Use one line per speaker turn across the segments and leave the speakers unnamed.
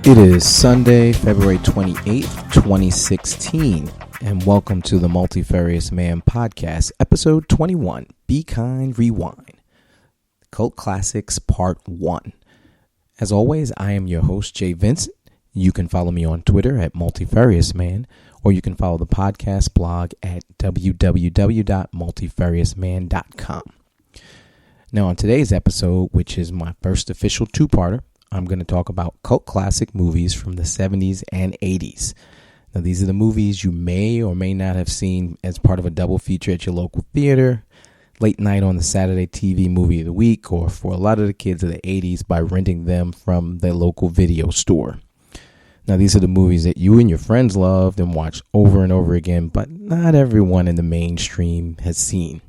It is Sunday, February 28th, 2016, and welcome to the Multifarious Man Podcast, Episode 21, Be Kind, Rewind, Cult Classics Part 1. As always, I am your host, Jay Vincent. You can follow me on Twitter at MultifariousMan, or you can follow the podcast blog at www.multifariousman.com. Now, on today's episode, which is my first official two-parter, I'm going to talk about cult classic movies from the 70s and 80s. Now, these are the movies you may or may not have seen as part of a double feature at your local theater, late night on the Saturday TV movie of the week, or for a lot of the kids of the 80s by renting them from their local video store. Now, these are the movies that you and your friends loved and watched over and over again, but not everyone in the mainstream has seen.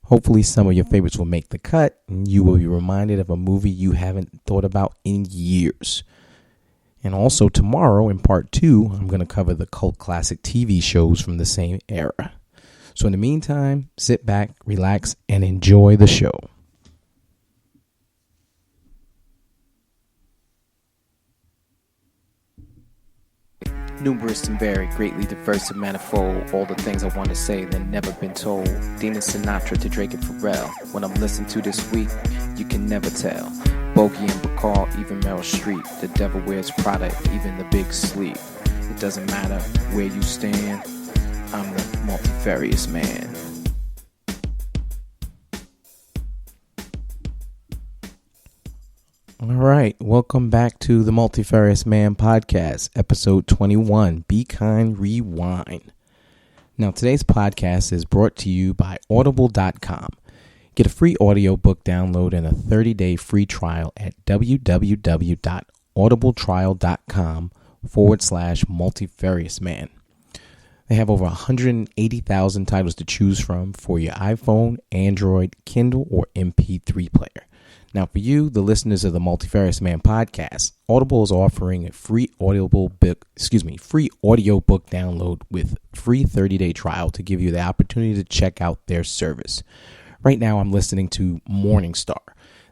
Hopefully some of your favorites will make the cut, and you will be reminded of a movie you haven't thought about in years. And also tomorrow, in part 2, I'm going to cover the cult classic TV shows from the same era. So in the meantime, sit back, relax, and enjoy the show.
Numerous and varied, greatly diverse and manifold. All the things I want to say that never been told. Demon Sinatra to Drake and Pharrell. When I'm listening to this week, you can never tell. Bogey and Bacall, even Meryl Streep. The devil wears Prada, even the big sleep. It doesn't matter where you stand, I'm the multifarious man.
All right, welcome back to the Multifarious Man Podcast, Episode 21, Be Kind, Rewind. Now, today's podcast is brought to you by Audible.com. Get a free audiobook download and a 30-day free trial at www.audibletrial.com/multifarious-man. They have over 180,000 titles to choose from for your iPhone, Android, Kindle, or MP3 player. Now, for you, the listeners of the Multifarious Man podcast, Audible is offering a free audiobook download with free 30-day trial to give you the opportunity to check out their service. Right now, I'm listening to Morningstar.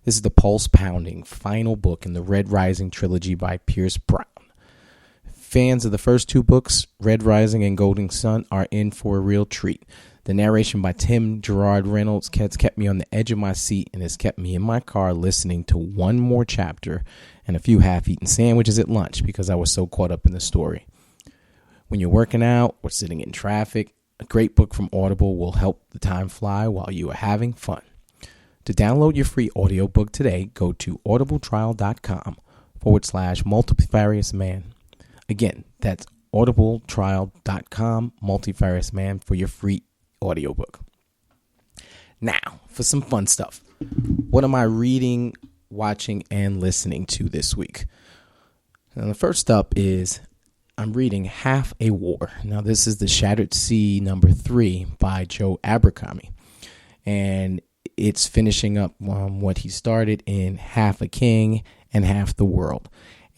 This is the pulse-pounding final book in the Red Rising trilogy by Pierce Brown. Fans of the first two books, Red Rising and Golden Sun, are in for a real treat. The narration by Tim Gerard Reynolds has kept me on the edge of my seat and has kept me in my car listening to one more chapter and a few half-eaten sandwiches at lunch because I was so caught up in the story. When you're working out or sitting in traffic, a great book from Audible will help the time fly while you are having fun. To download your free audiobook today, go to audibletrial.com/multifarious-man. Again, that's audibletrial.com/multifarious-man for your free audiobook. Now, for some fun stuff. What am I reading, watching, and listening to this week? Now, the first up is I'm reading Half a War. Now, this is The Shattered Sea #3 by Joe Abercrombie. And it's finishing up what he started in Half a King and Half the World.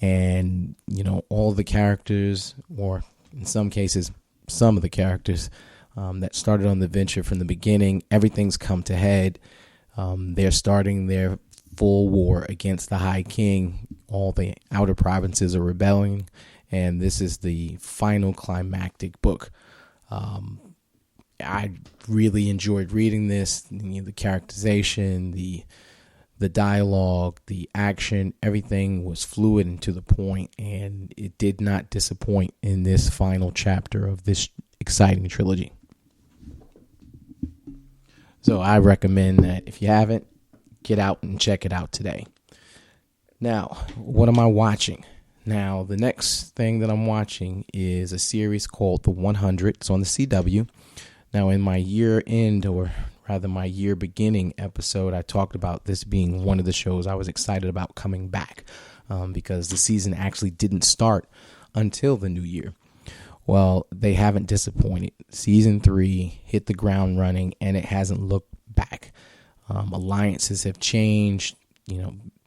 And, all the characters, or in some cases, some of the characters that started on the venture from the beginning, everything's come to head. They're starting their full war against the High King. All the outer provinces are rebelling, and this is the final climactic book. I really enjoyed reading this. The characterization, the dialogue, the action, everything was fluid and to the point, and it did not disappoint in this final chapter of this exciting trilogy. So I recommend that if you haven't, get out and check it out today. Now, what am I watching? Now, the next thing that I'm watching is a series called The 100. It's on the CW. Now, in my year end, or rather my year beginning episode, I talked about this being one of the shows I was excited about coming back because the season actually didn't start until the new year. Well, they haven't disappointed. Season 3 hit the ground running, and it hasn't looked back. Alliances have changed.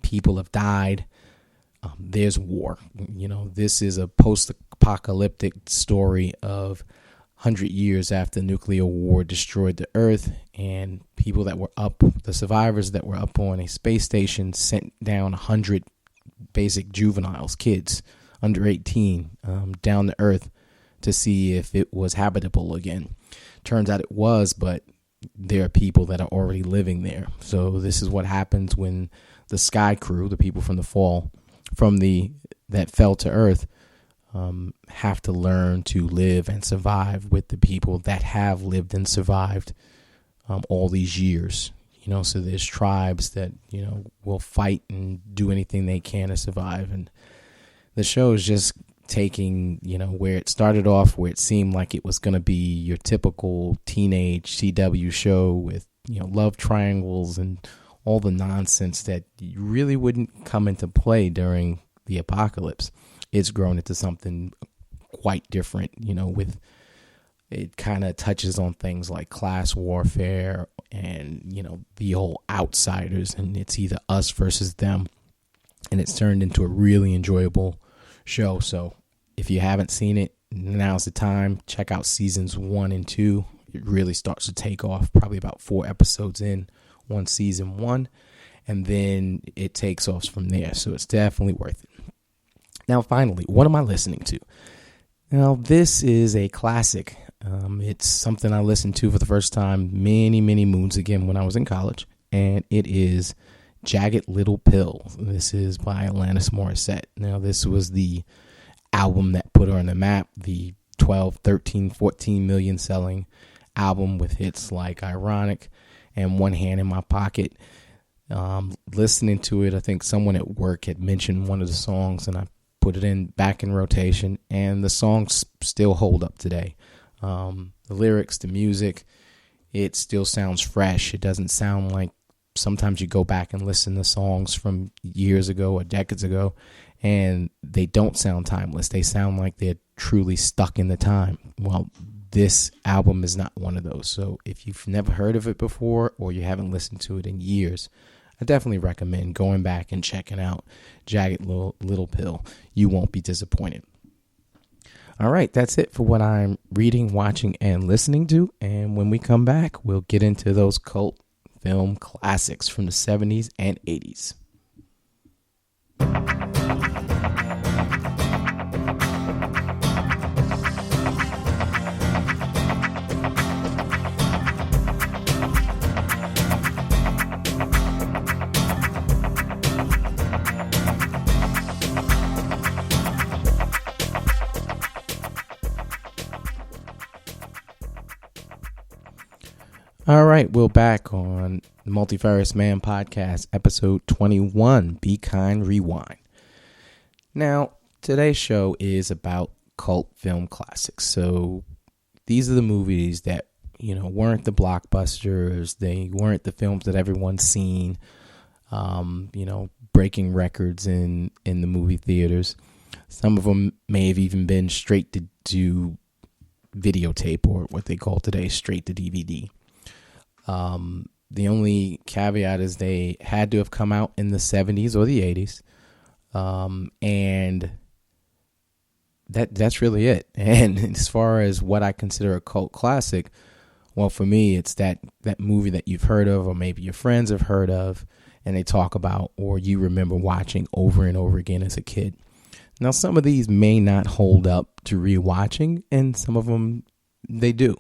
People have died. There's war. This is a post-apocalyptic story of 100 years after nuclear war destroyed the Earth, and people that were up, the survivors that were up on a space station, sent down 100 basic juveniles, kids under 18, down to Earth to see if it was habitable again. Turns out it was, but there are people that are already living there. So this is what happens when the Sky Crew, the people from the fall, that fell to Earth, have to learn to live and survive with the people that have lived and survived all these years. So there's tribes that, will fight and do anything they can to survive. And the show is just taking, where it started off, where it seemed like it was going to be your typical teenage CW show with, love triangles and all the nonsense that really wouldn't come into play during the apocalypse. It's grown into something quite different, with it kind of touches on things like class warfare and, the whole outsiders, and it's either us versus them. And it's turned into a really enjoyable show. So if you haven't seen it, now's the time. Check out seasons 1 and 2. It really starts to take off probably about 4 episodes in one season 1, and then it takes off from there. So it's definitely worth it. Now, finally, what am I listening to? Now, this is a classic. It's something I listened to for the first time many, many moons again when I was in college, and it is Jagged Little Pill. This is by Alanis Morissette. Now, this was the album that put her on the map, the 12, 13, 14 million selling album with hits like Ironic and One Hand in My Pocket. Listening to it, I think someone at work had mentioned one of the songs, and I put it back in rotation, and the songs still hold up today. The lyrics, the music, it still sounds fresh. It doesn't sound like sometimes you go back and listen to songs from years ago or decades ago, and they don't sound timeless. They sound like they're truly stuck in the time. Well, this album is not one of those. So if you've never heard of it before or you haven't listened to it in years, I definitely recommend going back and checking out Jagged Little Pill. You won't be disappointed. All right, that's it for what I'm reading, watching, and listening to. And when we come back, we'll get into those cult film classics from the 70s and 80s. All right, we're back on the Multifarious Man podcast, episode 21, Be Kind, Rewind. Now, today's show is about cult film classics. So these are the movies that, weren't the blockbusters. They weren't the films that everyone's seen, breaking records in the movie theaters. Some of them may have even been straight to videotape, or what they call today straight to DVD. The only caveat is they had to have come out in the 70s or the 80s. And that's really it. And as far as what I consider a cult classic, well, for me, it's that movie that you've heard of, or maybe your friends have heard of, and they talk about, or you remember watching over and over again as a kid. Now, some of these may not hold up to rewatching, and some of them they do.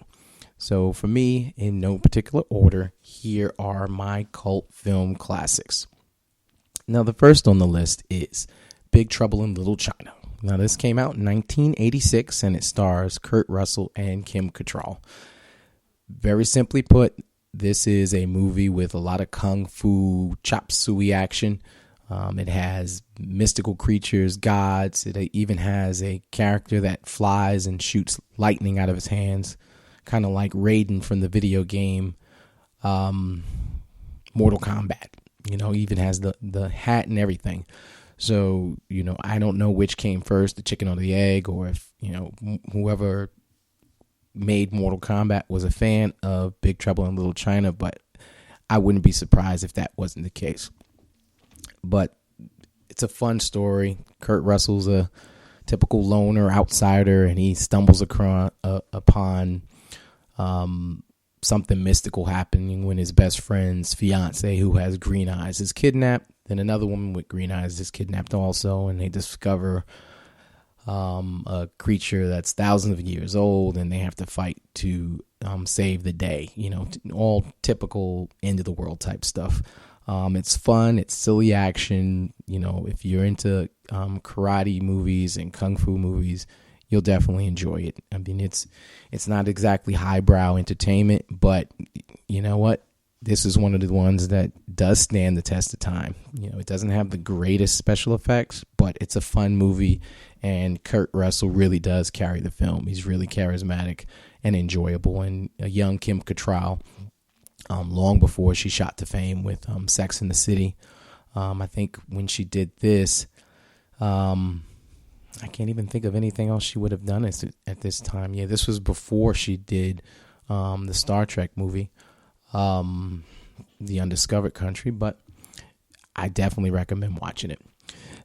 So for me, in no particular order, here are my cult film classics. Now, the first on the list is Big Trouble in Little China. Now, this came out in 1986, and it stars Kurt Russell and Kim Cattrall. Very simply put, this is a movie with a lot of kung fu, chop suey action. It has mystical creatures, gods. It even has a character that flies and shoots lightning out of his hands, kind of like Raiden from the video game Mortal Kombat. Even has the hat and everything. So, I don't know which came first, the chicken or the egg, or if, whoever made Mortal Kombat was a fan of Big Trouble in Little China, but I wouldn't be surprised if that wasn't the case. But it's a fun story. Kurt Russell's a typical loner outsider, and he stumbles upon something mystical happening when his best friend's fiance, who has green eyes, is kidnapped. Then another woman with green eyes is kidnapped also, and they discover a creature that's thousands of years old, and they have to fight to save the day. All typical end of the world type stuff. It's fun. It's silly action. If you're into karate movies and kung fu movies, you'll definitely enjoy it. I mean, it's not exactly highbrow entertainment, but you know what? This is one of the ones that does stand the test of time. It doesn't have the greatest special effects, but it's a fun movie, and Kurt Russell really does carry the film. He's really charismatic and enjoyable, and a young Kim Cattrall, long before she shot to fame with Sex and the City. I think when she did this, I can't even think of anything else she would have done at this time. Yeah, this was before she did the Star Trek movie, The Undiscovered Country, but I definitely recommend watching it.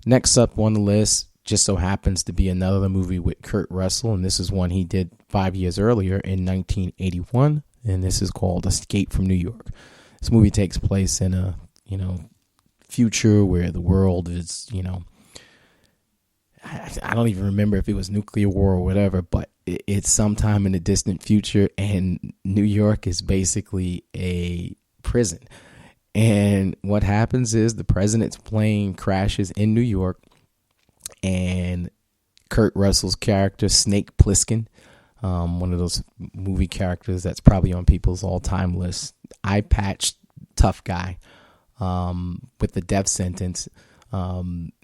Next up on the list just so happens to be another movie with Kurt Russell, and this is one he did 5 years earlier in 1981, and this is called Escape from New York. This movie takes place in a, future where the world is, I don't even remember if it was nuclear war or whatever, but it's sometime in the distant future, and New York is basically a prison. And what happens is the president's plane crashes in New York, and Kurt Russell's character, Snake Plissken, one of those movie characters that's probably on people's all-time list, eye-patched tough guy with the death sentence.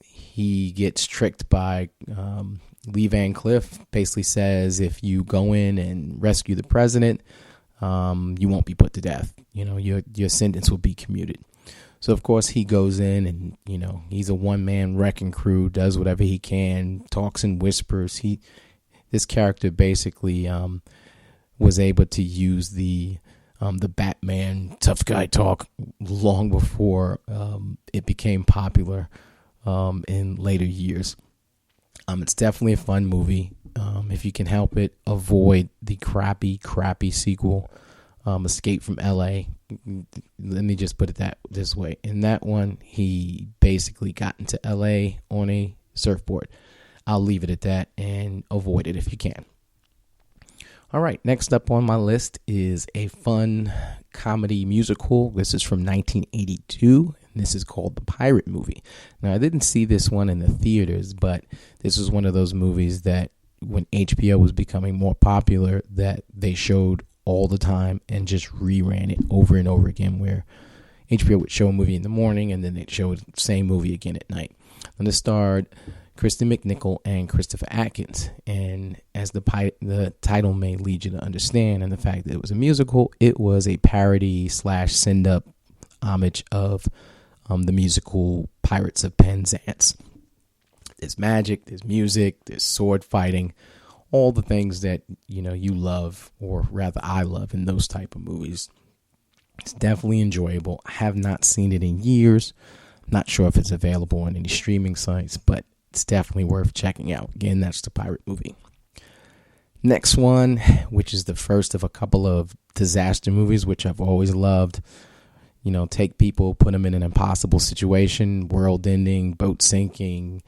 He gets tricked by Lee Van Cleef. Basically says if you go in and rescue the president, you won't be put to death. Your sentence will be commuted. So of course he goes in and he's a one-man wrecking crew, does whatever he can, talks in whispers. This character basically was able to use the Batman tough guy talk long before it became popular in later years. It's definitely a fun movie. If you can help it, avoid the crappy sequel, Escape from LA. Let me just put it this way. In that one, he basically got into LA on a surfboard. I'll leave it at that and avoid it if you can. All right, next up on my list is a fun comedy musical. This is from 1982. This is called The Pirate Movie. Now, I didn't see this one in the theaters, but this was one of those movies that when HBO was becoming more popular, that they showed all the time and just reran it over and over again, where HBO would show a movie in the morning and then they'd show the same movie again at night. And this starred Kristen McNichol and Christopher Atkins. And as the title may lead you to understand, and the fact that it was a musical, it was a parody / send-up homage of the musical Pirates of Penzance. There's magic, there's music, there's sword fighting, all the things that you love, or rather I love in those type of movies. It's definitely enjoyable. I have not seen it in years. I'm not sure if it's available on any streaming sites, but it's definitely worth checking out. Again, that's The Pirate Movie. Next one, which is the first of a couple of disaster movies, which I've always loved. Take people, put them in an impossible situation, world ending, boat sinking,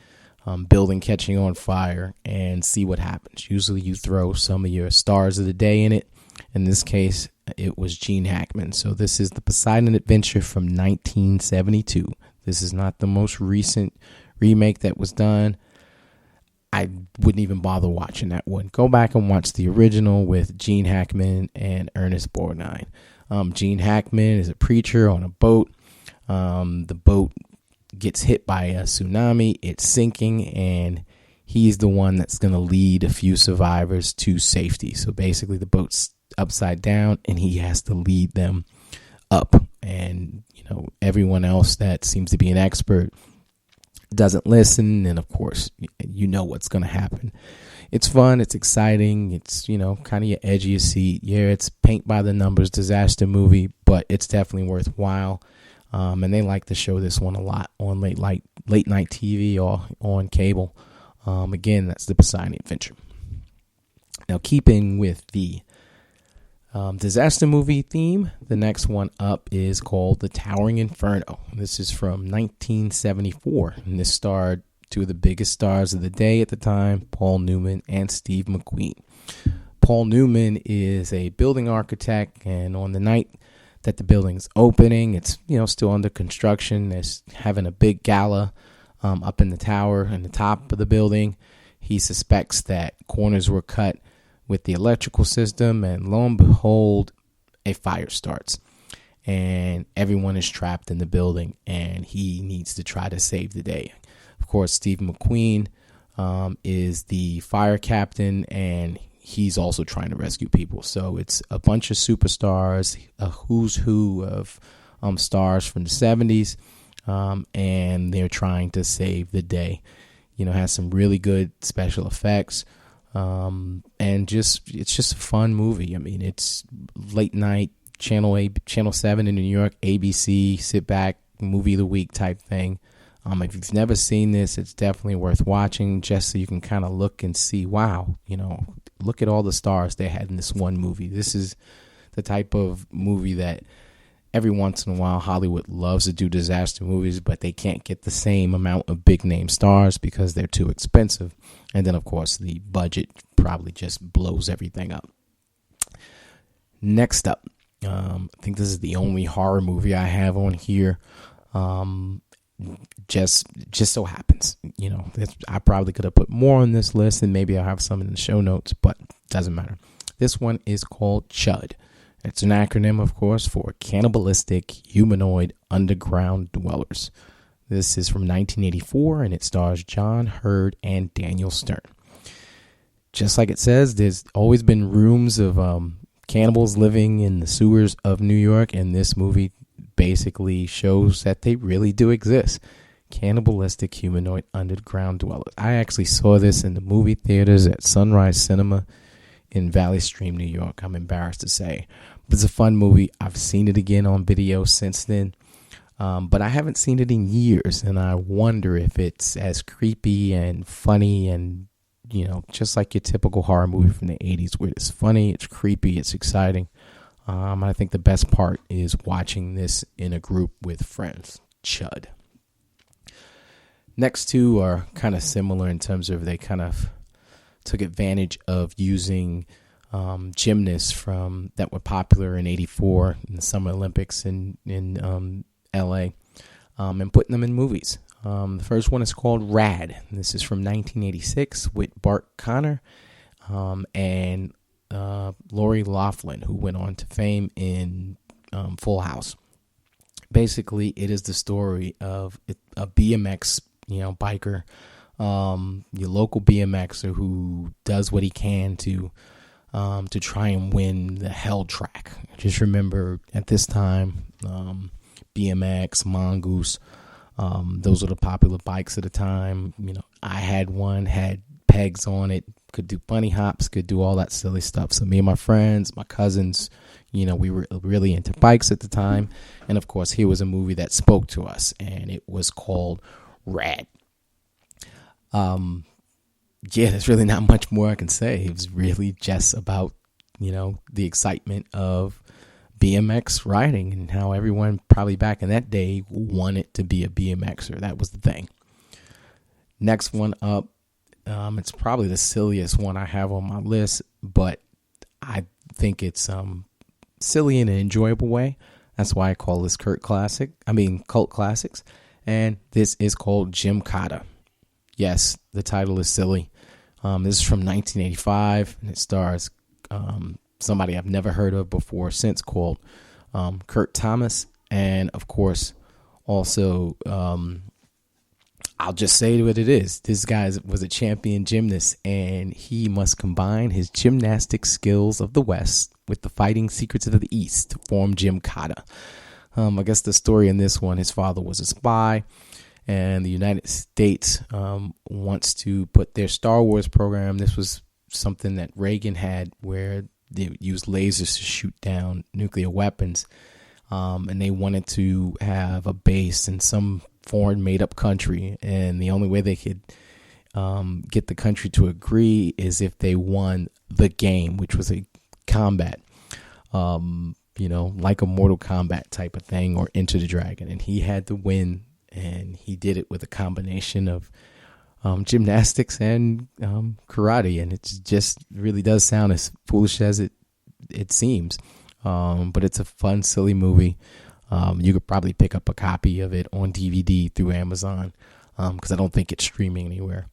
building catching on fire, and see what happens. Usually you throw some of your stars of the day in it. In this case, it was Gene Hackman. So this is The Poseidon Adventure from 1972. This is not the most recent remake that was done. I wouldn't even bother watching that one. Go back and watch the original with Gene Hackman and Ernest Borgnine. Gene Hackman is a preacher on a boat. The boat gets hit by a tsunami. It's sinking, and he's the one that's going to lead a few survivors to safety. So basically the boat's upside down, and he has to lead them up. And, everyone else that seems to be an expert doesn't listen, and of course, what's going to happen. It's fun, it's exciting, it's, kind of your edge of your seat. Yeah, it's paint by the numbers disaster movie, but it's definitely worthwhile. And they like to show this one a lot on late night TV or on cable. Again, that's The Poseidon Adventure. Now, keeping with the Disaster movie theme. The next one up is called The Towering Inferno. This is from 1974, and this starred two of the biggest stars of the day at the time, Paul Newman and Steve McQueen. Paul Newman is a building architect, and on the night that the building's opening, it's still under construction. They're having a big gala up in the tower in the top of the building. He suspects that corners were cut with the electrical system, and lo and behold, a fire starts, and everyone is trapped in the building, and he needs to try to save the day. Of course, Steve McQueen is the fire captain, and he's also trying to rescue people. So it's a bunch of superstars, a who's who of stars from the 70s, and they're trying to save the day. Has some really good special effects, and it's just a fun movie. I mean, it's late night, Channel 7 in New York, ABC, sit back, movie of the week type thing. If you've never seen this, it's definitely worth watching, just so you can kind of look and see, wow, look at all the stars they had in this one movie. This is the type of movie that every once in a while Hollywood loves to do disaster movies, but they can't get the same amount of big name stars because they're too expensive. And then, of course, the budget probably just blows everything up. Next up, I think this is the only horror movie I have on here. Just so happens, I probably could have put more on this list, and maybe I'll have some in the show notes, but doesn't matter. This one is called CHUD. It's an acronym, of course, for Cannibalistic Humanoid Underground Dwellers. This is from 1984, and it stars John Hurd and Daniel Stern. Just like it says, there's always been rooms of cannibals living in the sewers of New York, and this movie basically shows that they really do exist. Cannibalistic Humanoid Underground Dwellers. I actually saw this in the movie theaters at Sunrise Cinema in Valley Stream, New York. I'm embarrassed to say. But it's a fun movie. I've seen it again on video since then. But I haven't seen it in years, and I wonder if it's as creepy and funny and, just like your typical horror movie from the 80s, where it's funny, it's creepy, it's exciting. I think the best part is watching this in a group with friends. CHUD. Next two are kind of similar in terms of they kind of took advantage of using gymnasts that were popular in '84 in the Summer Olympics in LA, and putting them in movies. The first one is called Rad. This is from 1986 with Bart Conner and Lori Loughlin, who went on to fame in Full House. Basically, it is the story of a BMX, biker, your local BMXer who does what he can to try and win the Hell Track. Just remember, at this time, BMX, Mongoose, those were the popular bikes at the time. I had one, had pegs on it, could do bunny hops, could do all that silly stuff. So me and my friends, my cousins, we were really into bikes at the time. And of course, here was a movie that spoke to us, and it was called Rad. There's really not much more I can say. It was really just about, the excitement of BMX riding and how everyone probably back in that day wanted to be a BMXer. That was the thing. Next one up, it's probably the silliest one I have on my list, but I think it's silly in an enjoyable way. That's why I call this cult classics. And this is called Gymkata. Yes, the title is silly. This is from 1985, and it stars somebody I've never heard of before since, called Kurt Thomas. And, of course, also, I'll just say what it is. This guy was a champion gymnast, and he must combine his gymnastic skills of the West with the fighting secrets of the East to form Gymkata. I guess the story in this one, his father was a spy, and the United States wants to put their Star Wars program. This was something that Reagan had, where they used lasers to shoot down nuclear weapons, and they wanted to have a base in some foreign made-up country, and the only way they could get the country to agree is if they won the game, which was a combat. like a Mortal Kombat type of thing or Enter the Dragon. And he had to win, and he did it with a combination of gymnastics and karate. And it just really does sound as foolish as it seems. But it's a fun, silly movie. You could probably pick up a copy of it on DVD through Amazon, because I don't think it's streaming anywhere.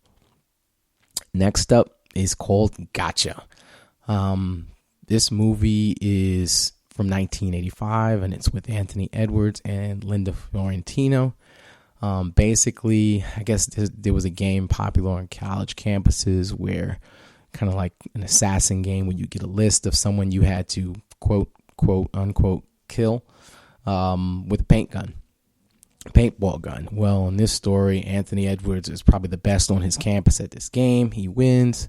Next up is called Gotcha. This movie is from 1985, and it's with Anthony Edwards and Linda Fiorentino. Basically, I guess there was a game popular on college campuses where, kind of like an assassin game, where you get a list of someone you had to quote unquote kill with a paintball gun. Well, in this story, Anthony Edwards is probably the best on his campus at this game. He wins.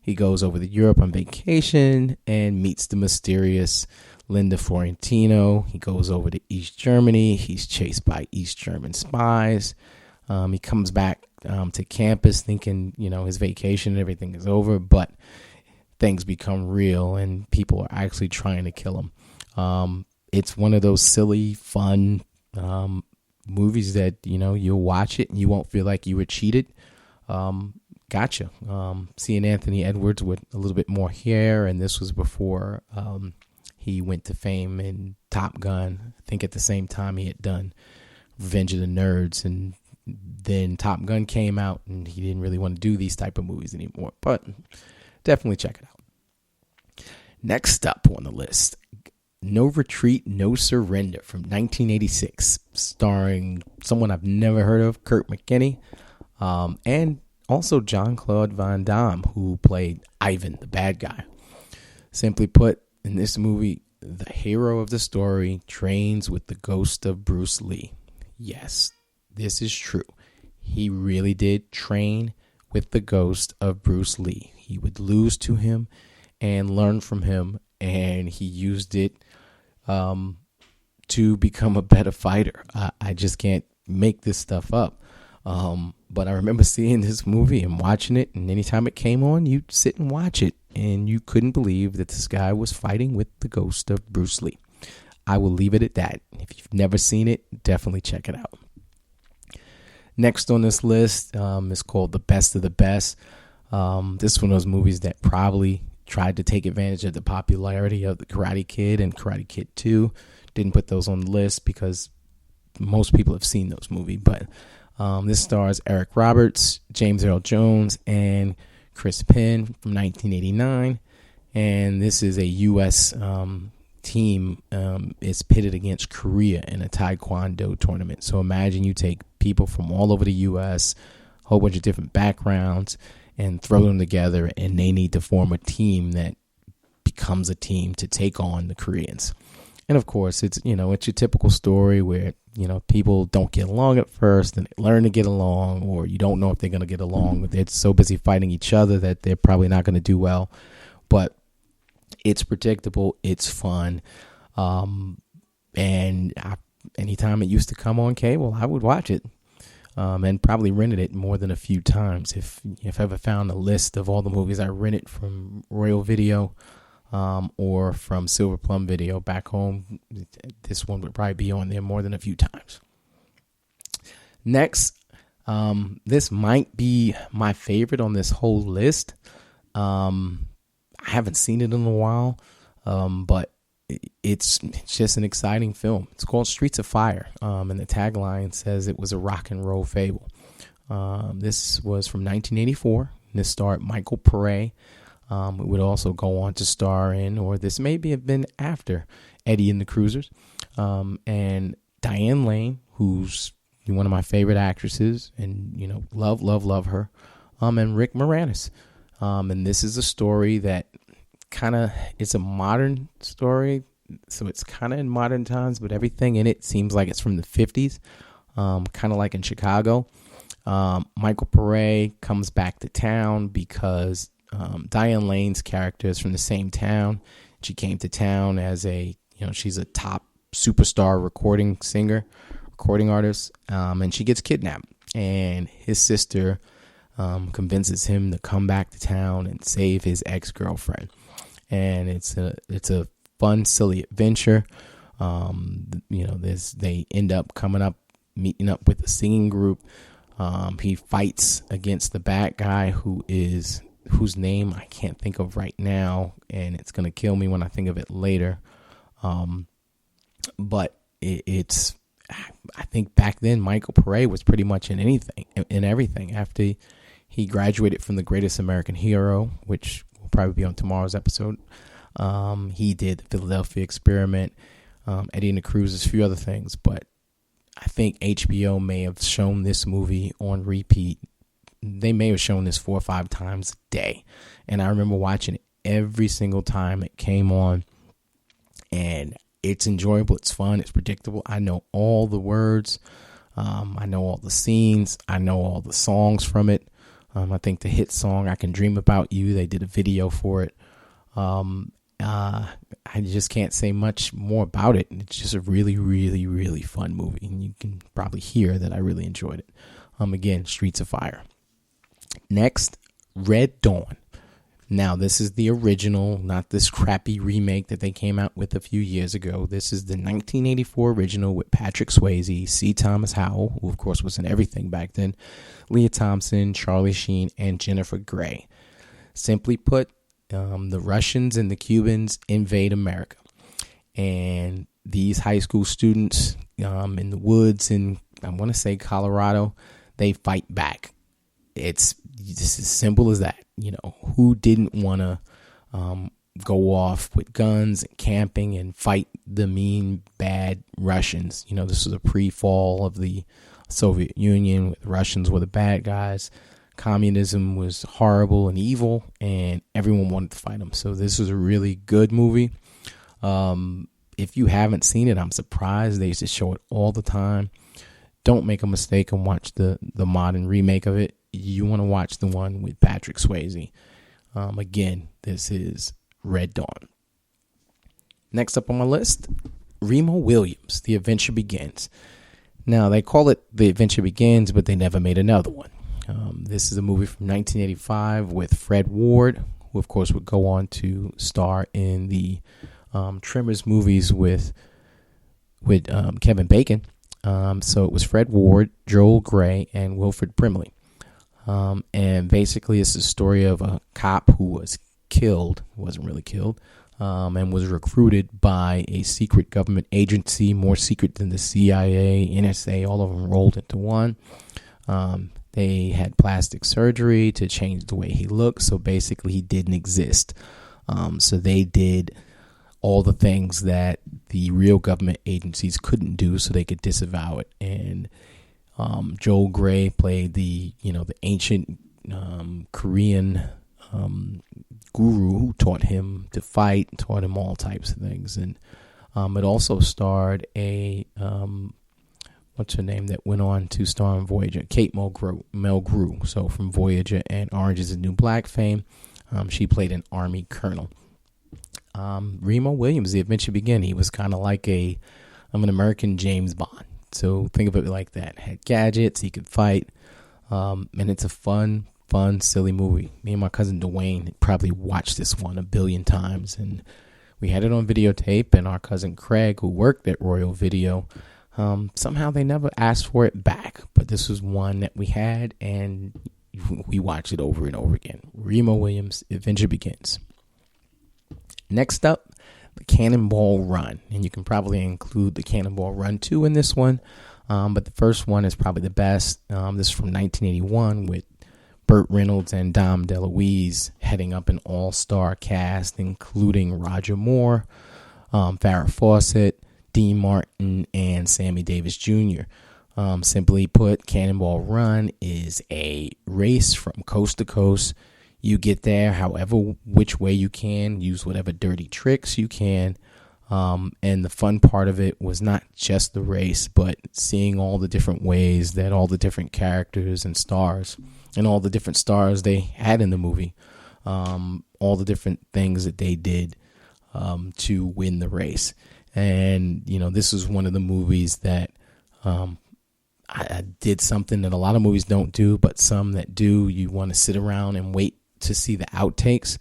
He goes over to Europe on vacation and meets the mysterious Linda Fiorentino. He goes over to East Germany. He's chased by East German spies. He comes back to campus thinking, his vacation and everything is over, but things become real and people are actually trying to kill him. It's one of those silly, fun movies that, you'll watch it and you won't feel like you were cheated. Gotcha. Seeing Anthony Edwards with a little bit more hair, and this was before he went to fame in Top Gun. I think at the same time he had done Revenge of the Nerds, and then Top Gun came out, and he didn't really want to do these type of movies anymore. But definitely check it out. Next up on the list, No Retreat, No Surrender from 1986, starring someone I've never heard of, Kurt McKinney, and also Jean-Claude Van Damme, who played Ivan, the bad guy. Simply put, in this movie, the hero of the story trains with the ghost of Bruce Lee. Yes, this is true. He really did train with the ghost of Bruce Lee. He would lose to him and learn from him, and he used it to become a better fighter. I just can't make this stuff up. But I remember seeing this movie and watching it, and anytime it came on, you'd sit and watch it, and you couldn't believe that this guy was fighting with the ghost of Bruce Lee. I will leave it at that. If you've never seen it, definitely check it out. Next on this list is called The Best of the Best. This is one of those movies that probably tried to take advantage of the popularity of The Karate Kid and Karate Kid 2. Didn't put those on the list because most people have seen those movies, but this stars Eric Roberts, James Earl Jones, and Chris Penn from 1989. And this is a U.S. team is pitted against Korea in a Taekwondo tournament. So imagine you take people from all over the U.S., a whole bunch of different backgrounds, and throw them together, and they need to form a team that becomes a team to take on the Koreans. And of course, it's your typical story where, people don't get along at first and they learn to get along, or you don't know if they're going to get along. They're so busy fighting each other that they're probably not going to do well. But it's predictable. It's fun. Anytime it used to come on cable, I would watch it. And probably rented it more than a few times. If I ever found a list of all the movies I rented from Royal Video, or from Silver Plum Video back home, this one would probably be on there more than a few times. Next, this might be my favorite on this whole list. I haven't seen it in a while, but it's just an exciting film. It's called Streets of Fire, and the tagline says it was a rock and roll fable. This was from 1984. This starred Michael Pare. It would also go on to star in, or this maybe have been after, Eddie and the Cruisers, and Diane Lane, who's one of my favorite actresses, and love her, and Rick Moranis. And this is a story that it's a modern story, so it's kind of in modern times, but everything in it seems like it's from the 50s, kind of like in Chicago. Michael Pare comes back to town because Diane Lane's character is from the same town. She came to town as she's a top superstar recording artist, and she gets kidnapped. And his sister convinces him to come back to town and save his ex-girlfriend. And it's a fun, silly adventure. They end up meeting up with a singing group. He fights against the bad guy whose name I can't think of right now, and it's going to kill me when I think of it later. But I think back then Michael Pare was pretty much in everything. After he graduated from The Greatest American Hero, which will probably be on tomorrow's episode, he did The Philadelphia Experiment, Eddie and the Cruisers, a few other things. But I think HBO may have shown this movie on repeat. They may have shown this 4 or 5 times a day. And I remember watching it every single time it came on. And it's enjoyable. It's fun. It's predictable. I know all the words. I know all the scenes. I know all the songs from it. I think the hit song, I Can Dream About You, they did a video for it. I just can't say much more about it. It's just a really, really, really fun movie. And you can probably hear that I really enjoyed it. Again, Streets of Fire. Next, Red Dawn. Now, this is the original, not this crappy remake that they came out with a few years ago. This is the 1984 original with Patrick Swayze, C. Thomas Howell, who of course was in everything back then, Leah Thompson, Charlie Sheen, and Jennifer Grey. Simply put, the Russians and the Cubans invade America. And these high school students in the woods in, I want to say, Colorado, they fight back. It's just as simple as that. Who didn't want to go off with guns and camping and fight the mean, bad Russians? This was a pre-fall of the Soviet Union. The Russians were the bad guys. Communism was horrible and evil, and everyone wanted to fight them. So this was a really good movie. If you haven't seen it, I'm surprised. They used to show it all the time. Don't make a mistake and watch the modern remake of it. You want to watch the one with Patrick Swayze. Again, this is Red Dawn. Next up on my list, Remo Williams, The Adventure Begins. Now, they call it The Adventure Begins, but they never made another one. This is a movie from 1985 with Fred Ward, who, of course, would go on to star in the Tremors movies with Kevin Bacon. So it was Fred Ward, Joel Grey, and Wilford Brimley. And basically it's the story of a cop who was killed, wasn't really killed, and was recruited by a secret government agency, more secret than the CIA, NSA, all of them rolled into one. They had plastic surgery to change the way he looked, so basically he didn't exist. So they did all the things that the real government agencies couldn't do, so they could disavow it. And Joel Grey played the ancient Korean guru who taught him to fight, taught him all types of things. And it also starred a what's her name that went on to star in Voyager, Kate Mulgrew. So from Voyager and Orange is the New Black fame, she played an Army colonel. Remo Williams, The Adventure Begins. He was kind of like an American James Bond. So think of it like that. Had gadgets, he could fight, and it's a fun, silly movie. Me and my cousin Dwayne probably watched this one 1 billion times, and we had it on videotape, and our cousin Craig, who worked at Royal Video, somehow they never asked for it back, but this was one that we had, and we watched it over and over again. Remo Williams, Adventure Begins. Next up, The Cannonball Run, and you can probably include The Cannonball Run 2 in this one, but the first one is probably the best. This is from 1981 with Burt Reynolds and Dom DeLuise heading up an all-star cast, including Roger Moore, Farrah Fawcett, Dean Martin, and Sammy Davis Jr. Simply put, Cannonball Run is a race from coast to coast. You get there however which way you can, use whatever dirty tricks you can. And the fun part of it was not just the race, but seeing all the different ways that all the different characters and stars and all the different stars they had in the movie, all the different things that they did to win the race. And, this is one of the movies that I did something that a lot of movies don't do, but some that do, you want to sit around and wait to see the outtakes,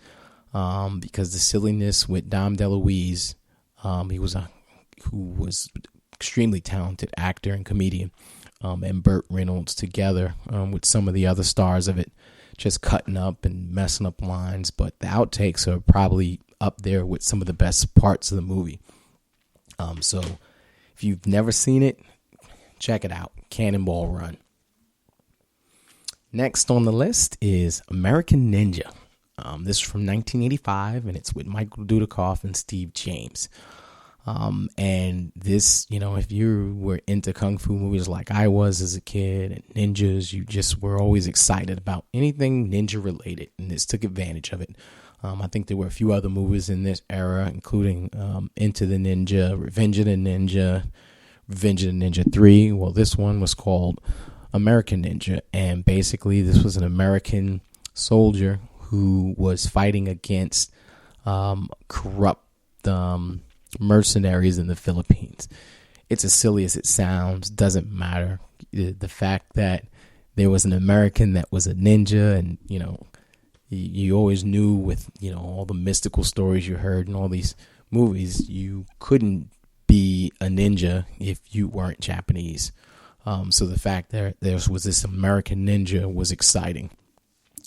because the silliness with Dom DeLuise He was who was extremely talented actor and comedian, and Burt Reynolds together with some of the other stars of it, just cutting up and messing up lines. But the outtakes are probably up there with some of the best parts of the movie. So if you've never seen it, check it out. Cannonball Run. Next on the list is American Ninja. This is from 1985, and it's with Michael Dudikoff and Steve James. And this, if you were into kung fu movies like I was as a kid, and ninjas, you just were always excited about anything ninja related, and this took advantage of it. I think there were a few other movies in this era, including Into the Ninja, Revenge of the Ninja, Revenge of the Ninja 3. Well, this one was called American Ninja, and basically this was an American soldier who was fighting against corrupt mercenaries in the Philippines. It's as silly as it sounds, doesn't matter. The fact that there was an American that was a ninja, and you always knew with all the mystical stories you heard in all these movies, you couldn't be a ninja if you weren't Japanese. So the fact that there was this American ninja was exciting.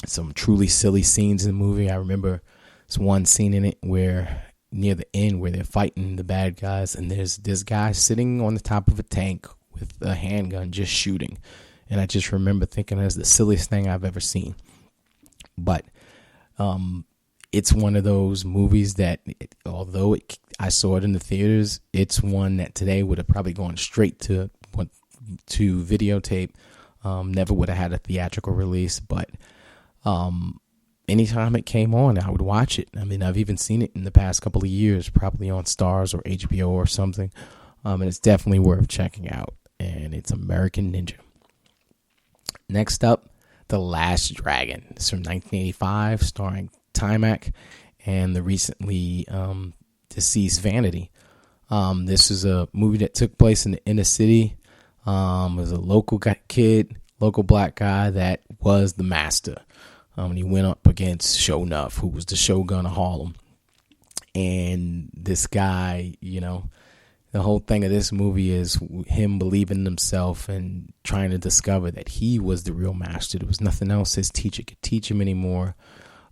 Some truly silly scenes in the movie. I remember there's one scene in it where near the end where they're fighting the bad guys, and there's this guy sitting on the top of a tank with a handgun just shooting. And I just remember thinking that's the silliest thing I've ever seen. But it's one of those movies that, although I saw it in the theaters, it's one that today would have probably gone straight to videotape. Never would have had a theatrical release, but anytime it came on, I would watch it. I mean, I've even seen it in the past couple of years, probably on Stars or HBO or something. And it's definitely worth checking out. And it's American Ninja. Next up, The Last Dragon. It's from 1985, starring Taimak and the recently deceased Vanity. This is a movie that took place in the inner city. It was a local black guy that was the master. And he went up against Sho'nuff, who was the Shogun of Harlem. And this guy, the whole thing of this movie is him believing in himself and trying to discover that he was the real master. There was nothing else his teacher could teach him anymore.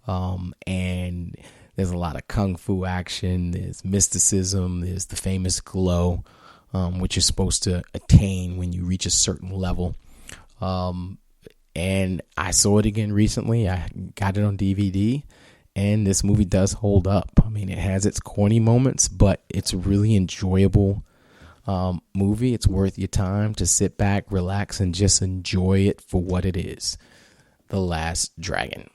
And there's a lot of kung fu action. There's mysticism. There's the famous glow, which you're supposed to attain when you reach a certain level. And I saw it again recently. I got it on DVD, and this movie does hold up. I mean, it has its corny moments, but it's a really enjoyable movie. It's worth your time to sit back, relax, and just enjoy it for what it is. The Last Dragon.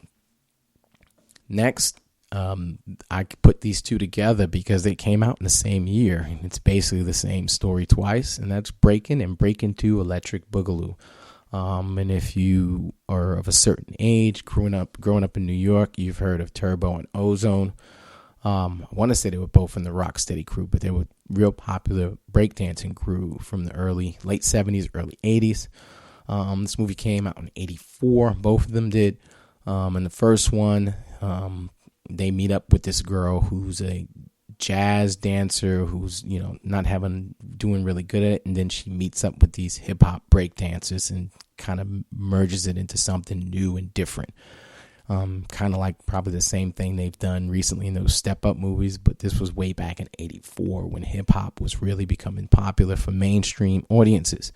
Next, I put these two together because they came out in the same year. It's basically the same story twice, and that's Breakin' and Breakin' 2 Electric Boogaloo. And if you are of a certain age, growing up in New York, you've heard of Turbo and Ozone. I want to say they were both in the Rocksteady crew, but they were real popular breakdancing crew from the late 70s, early 80s. This movie came out in 84. Both of them did. And the first one, they meet up with this girl who's a jazz dancer who's not doing really good at it, and then she meets up with these hip-hop break dancers and kind of merges it into something new and different, kind of like probably the same thing they've done recently in those Step Up movies, but this was way back in 84 when hip-hop was really becoming popular for mainstream audiences.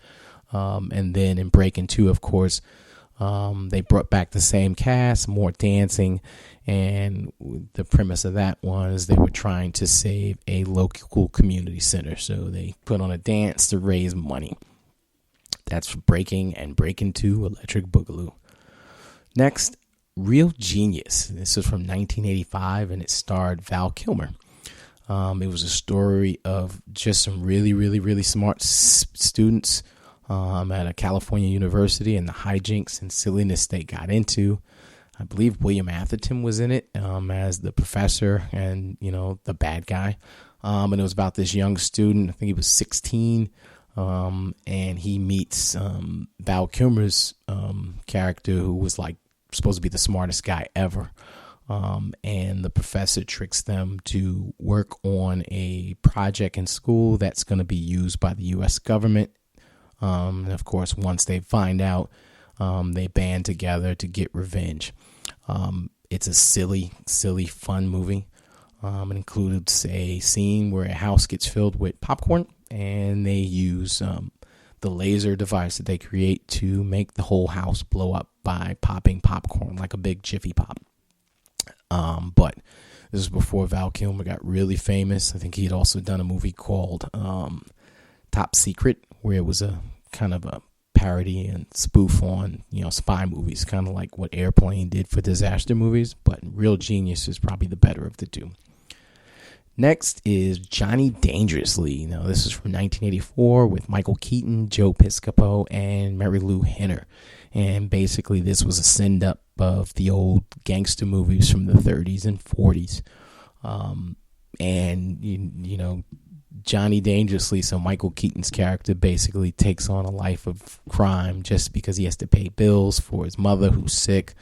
And then in Breakin' 2, of course, they brought back the same cast, more dancing, and the premise of that was they were trying to save a local community center, so they put on a dance to raise money. That's Breaking and Breakin' 2 Electric Boogaloo. Next, Real Genius. This is from 1985, and it starred Val Kilmer. It was a story of just some really, really, really smart students at a California university and the hijinks and silliness they got into. I believe William Atherton was in it as the professor and, the bad guy. And it was about this young student. I think he was 16. And he meets Val Kilmer's character, who was like supposed to be the smartest guy ever. And the professor tricks them to work on a project in school that's going to be used by the U.S. government. And of course, once they find out, they band together to get revenge. It's a silly, fun movie. It includes a scene where a house gets filled with popcorn, and they use the laser device that they create to make the whole house blow up by popping popcorn like a big Jiffy Pop. But this is before Val Kilmer got really famous. I think he had also done a movie called Top Secret, where it was a kind of a parody and spoof on, spy movies, kind of like what Airplane did for disaster movies, but Real Genius is probably the better of the two. Next is Johnny Dangerously. Now, this is from 1984 with Michael Keaton, Joe Piscopo, and Mary Lou Henner. And basically, this was a send-up of the old gangster movies from the 30s and 40s. And Johnny Dangerously, so Michael Keaton's character basically takes on a life of crime just because he has to pay bills for his mother who's sick.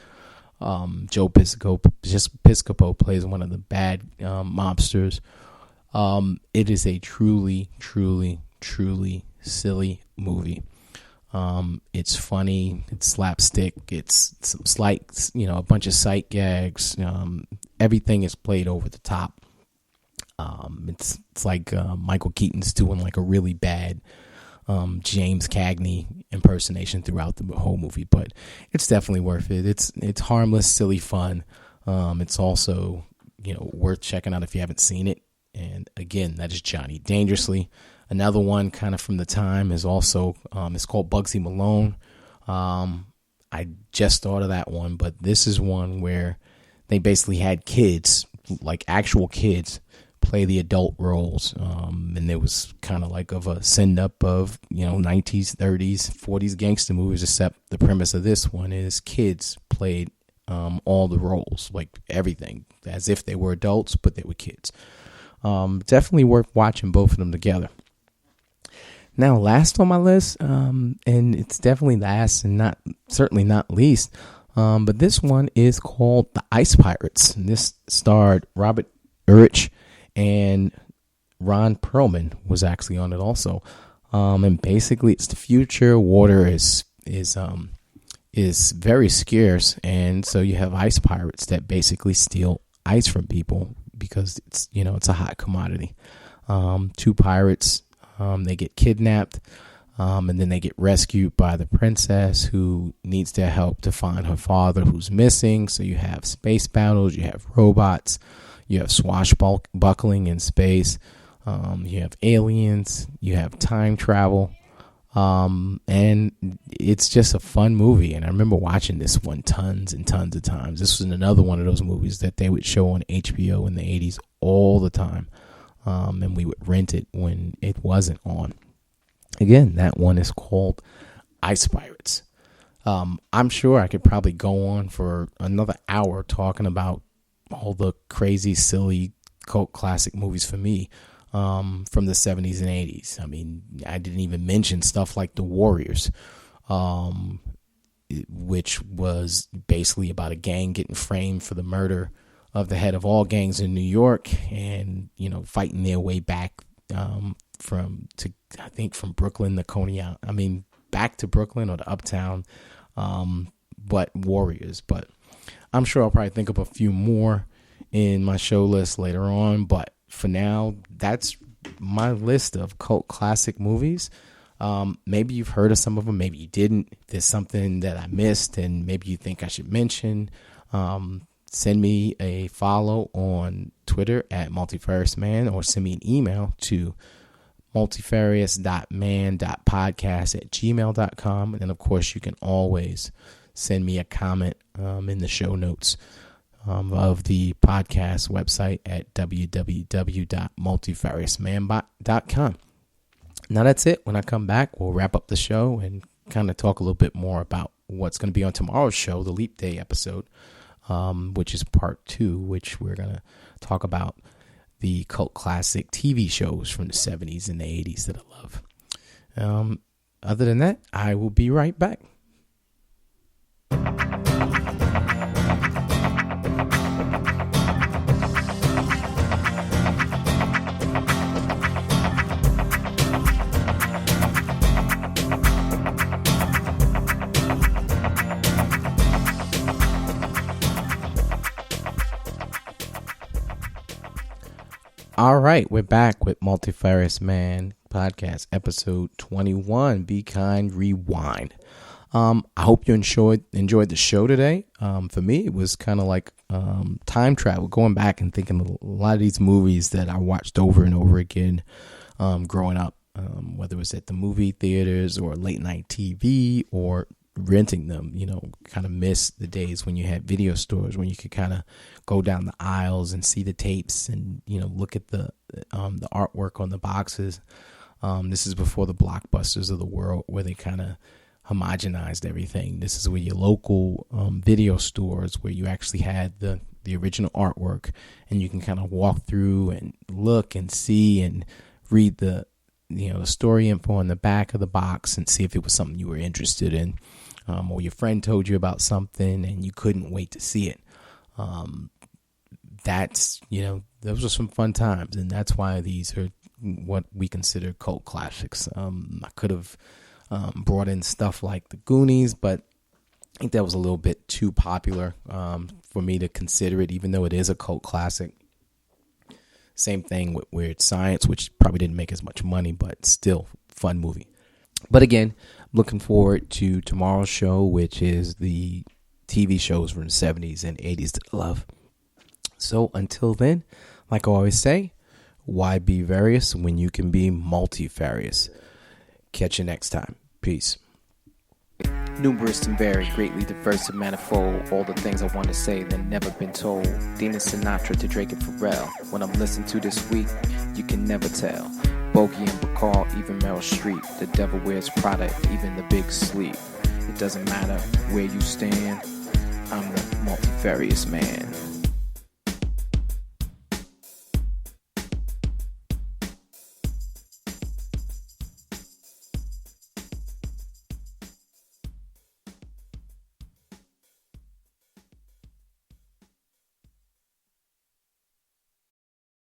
Joe Piscopo plays one of the bad mobsters. It is a truly silly movie. It's funny, it's slapstick, it's some slight, a bunch of sight gags. Everything is played over the top. It's like Michael Keaton's doing like a really bad James Cagney impersonation throughout the whole movie, but it's definitely worth it. It's harmless, silly fun. It's also worth checking out if you haven't seen it. And again, that is Johnny Dangerously. Another one kind of from the time is also it's called Bugsy Malone. I just thought of that one, but this is one where they basically had kids, like actual kids, play the adult roles, and it was kind of like of a send up of 90s, 30s, 40s gangster movies, except the premise of this one is kids played all the roles, like everything, as if they were adults, but they were kids. Definitely worth watching both of them together. Now, last on my list, and it's definitely last and certainly not least, but this one is called The Ice Pirates. And this starred Robert Urich, and Ron Perlman was actually on it also. And basically, it's the future. Water is very scarce, and so you have ice pirates that basically steal ice from people because it's a hot commodity. Two pirates. They get kidnapped, and then they get rescued by the princess who needs their help to find her father who's missing. So you have space battles, you have robots, you have swashbuckling in space, you have aliens, you have time travel, and it's just a fun movie. And I remember watching this one tons and tons of times. This was another one of those movies that they would show on HBO in the 80s all the time. And we would rent it when it wasn't on. Again, that one is called Ice Pirates. I'm sure I could probably go on for another hour talking about all the crazy, silly cult classic movies for me from the 70s and 80s. I mean, I didn't even mention stuff like The Warriors, which was basically about a gang getting framed for the murder of the head of all gangs in New York, and fighting their way back from Brooklyn to Coney Island. I mean, back to Brooklyn or to Uptown, but Warriors. But I'm sure I'll probably think of a few more in my show list later on. But for now, that's my list of cult classic movies. Maybe you've heard of some of them, maybe you didn't. If there's something that I missed and maybe you think I should mention, send me a follow on Twitter at multifariousman, or send me an email to multifarious.man.podcast@gmail.com. And then, of course, you can always send me a comment in the show notes of the podcast website at www.multifariousman.com. Now, that's it. When I come back, we'll wrap up the show and kind of talk a little bit more about what's going to be on tomorrow's show, the Leap Day episode. Which is part 2, which we're going to talk about the cult classic TV shows from the 70s and the 80s that I love. Other than that, I will be right back. All right, we're back with Multifarious Man Podcast, episode 21, Be Kind, Rewind. I hope you enjoyed the show today. For me, it was kind of like time travel, going back and thinking of a lot of these movies that I watched over and over again growing up, whether it was at the movie theaters or late night TV or renting them. Kind of miss the days when you had video stores, when you could kind of go down the aisles and see the tapes and look at the artwork on the boxes. This is before the Blockbusters of the world, where they kind of homogenized everything. This is where your local video stores, where you actually had the original artwork, and you can kind of walk through and look and see and read the story info on the back of the box and see if it was something you were interested in, or your friend told you about something and you couldn't wait to see it. Those are some fun times, and that's why these are what we consider cult classics. I could have brought in stuff like The Goonies, but I think that was a little bit too popular for me to consider it, even though it is a cult classic. Same thing with Weird Science, which probably didn't make as much money, but still fun movie. But again, looking forward to tomorrow's show, which is the TV shows from the 70s and 80s that I love. So until then, like I always say, why be various when you can be multifarious? Catch you next time. Peace.
Numerous and varied, greatly diverse and manifold. All the things I want to say that never been told. Demon Sinatra to Drake and Pharrell. When I'm listening to this week, you can never tell. Bogey and Bacall, even Meryl Streep. The devil wears Prada, even the big sleep. It doesn't matter where you stand, I'm the multifarious man.